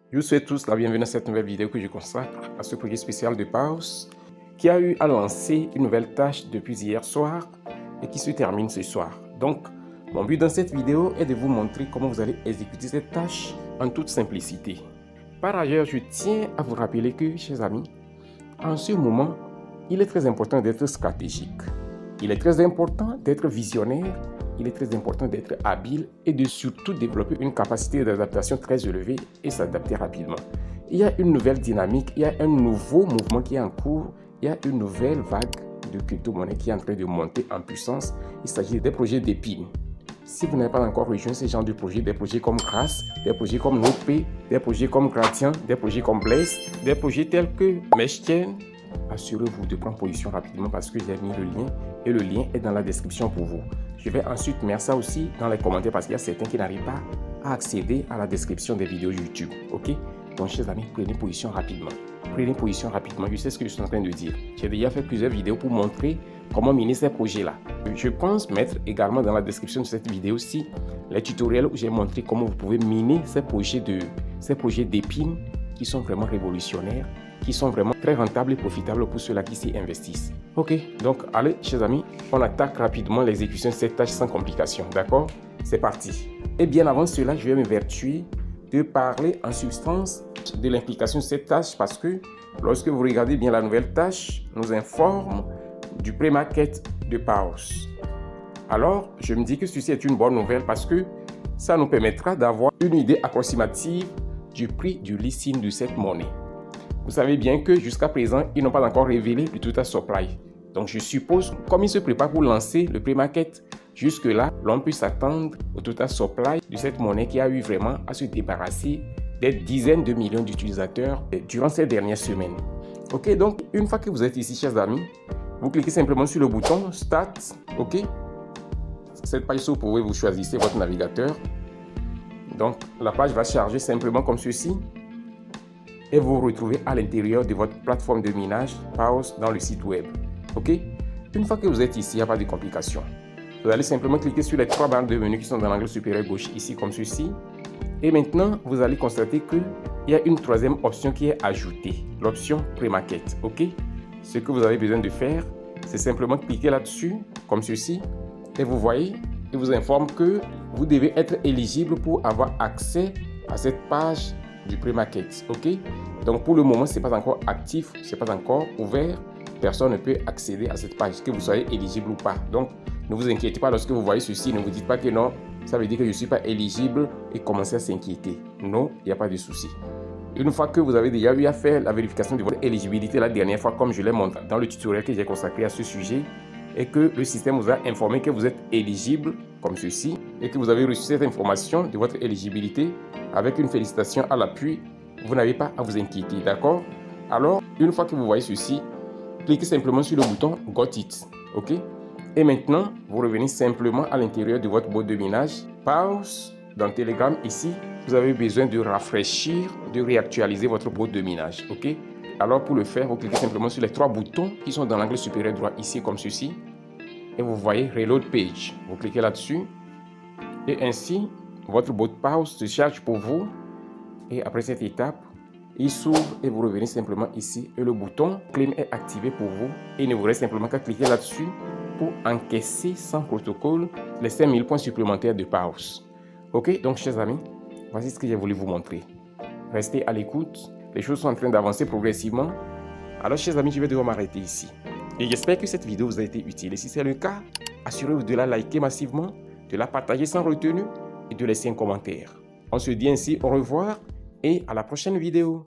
Je vous souhaite tous la bienvenue à cette nouvelle vidéo que je consacre à ce projet spécial de Pause qui a eu à lancer une nouvelle tâche depuis hier soir et qui se termine ce soir. Donc, mon but dans cette vidéo est de vous montrer comment vous allez exécuter cette tâche en toute simplicité. Par ailleurs, je tiens à vous rappeler que, chers amis, en ce moment, il est très important d'être stratégique. Il est très important d'être visionnaire. Il est très important d'être habile et de surtout développer une capacité d'adaptation très élevée et s'adapter rapidement. Il y a une nouvelle dynamique, il y a un nouveau mouvement qui est en cours, il y a une nouvelle vague de crypto-monnaie qui est en train de monter en puissance. Il s'agit des projets d'épines. Si vous n'avez pas encore rejoint ce genre de projets, des projets comme Grass, des projets comme NotPay, des projets comme Gradient, des projets comme Blaze, des projets tels que Meshchain, assurez-vous de prendre position rapidement parce que j'ai mis le lien et le lien est dans la description pour vous. Je vais ensuite mettre ça aussi dans les commentaires parce qu'il y a certains qui n'arrivent pas à accéder à la description des vidéos YouTube. Ok? Donc, chers amis, prenez position rapidement. Prenez position rapidement. Je sais ce que je suis en train de dire. J'ai déjà fait plusieurs vidéos pour montrer comment miner ces projets-là. Je pense mettre également dans la description de cette vidéo-ci les tutoriels où j'ai montré comment vous pouvez miner ces projets d'épines qui sont vraiment révolutionnaires, qui sont vraiment très rentables et profitables pour ceux-là qui s'y investissent. Ok, donc allez, chers amis, on attaque rapidement l'exécution de cette tâche sans complication, d'accord? C'est parti. Et bien avant cela, je vais m'évertuer de parler en substance de l'implication de cette tâche parce que lorsque vous regardez bien la nouvelle tâche, nous informe du pré-market de Pause. Alors, je me dis que ceci est une bonne nouvelle parce que ça nous permettra d'avoir une idée approximative du prix du listing de cette monnaie. Vous savez bien que jusqu'à présent, ils n'ont pas encore révélé le total supply. Donc je suppose, comme ils se préparent pour lancer le pré-market, jusque-là, l'on peut s'attendre au total supply de cette monnaie qui a eu vraiment à se débarrasser des dizaines de millions d'utilisateurs durant ces dernières semaines. Ok, donc une fois que vous êtes ici, chers amis, vous cliquez simplement sur le bouton Start. Ok, cette page, vous pouvez vous choisir votre navigateur. Donc la page va charger simplement comme ceci. Et vous vous retrouvez à l'intérieur de votre plateforme de minage Pause dans le site web. Ok? Une fois que vous êtes ici, il n'y a pas de complications. Vous allez simplement cliquer sur les trois barres de menu qui sont dans l'angle supérieur gauche ici comme ceci. Et maintenant, vous allez constater qu'il y a une troisième option qui est ajoutée, l'option Pré-Market. Ok? Ce que vous avez besoin de faire, c'est simplement cliquer là-dessus comme ceci. Et vous voyez, il vous informe que vous devez être éligible pour avoir accès à cette page du pré-market. Ok, donc pour le moment, c'est pas encore actif, c'est pas encore ouvert. Personne ne peut accéder à cette page, que vous soyez éligible ou pas. Donc, ne vous inquiétez pas lorsque vous voyez ceci. Ne vous dites pas que non, ça veut dire que je ne suis pas éligible et commencez à s'inquiéter. Non, il n'y a pas de souci. Une fois que vous avez déjà eu à faire la vérification de votre éligibilité la dernière fois, comme je l'ai montré dans le tutoriel que j'ai consacré à ce sujet, et que le système vous a informé que vous êtes éligible comme ceci et que vous avez reçu cette information de votre éligibilité avec une félicitation à l'appui, vous n'avez pas à vous inquiéter, d'accord? Alors, une fois que vous voyez ceci, cliquez simplement sur le bouton Got It, ok? Et maintenant, vous revenez simplement à l'intérieur de votre bot de minage. Pause dans Telegram ici, vous avez besoin de rafraîchir, de réactualiser votre bot de minage, ok? Alors pour le faire, vous cliquez simplement sur les trois boutons qui sont dans l'angle supérieur droit ici comme ceci. Et vous voyez Reload Page. Vous cliquez là-dessus. Et ainsi, votre bot de pause se charge pour vous. Et après cette étape, il s'ouvre et vous revenez simplement ici. Et le bouton Claim est activé pour vous. Et il ne vous reste simplement qu'à cliquer là-dessus pour encaisser sans protocole les 5000 points supplémentaires de pause. Ok, donc chers amis, voici ce que j'ai voulu vous montrer. Restez à l'écoute. Les choses sont en train d'avancer progressivement. Alors, chers amis, je vais devoir m'arrêter ici. Et j'espère que cette vidéo vous a été utile. Et si c'est le cas, assurez-vous de la liker massivement, de la partager sans retenue et de laisser un commentaire. On se dit ainsi au revoir et à la prochaine vidéo.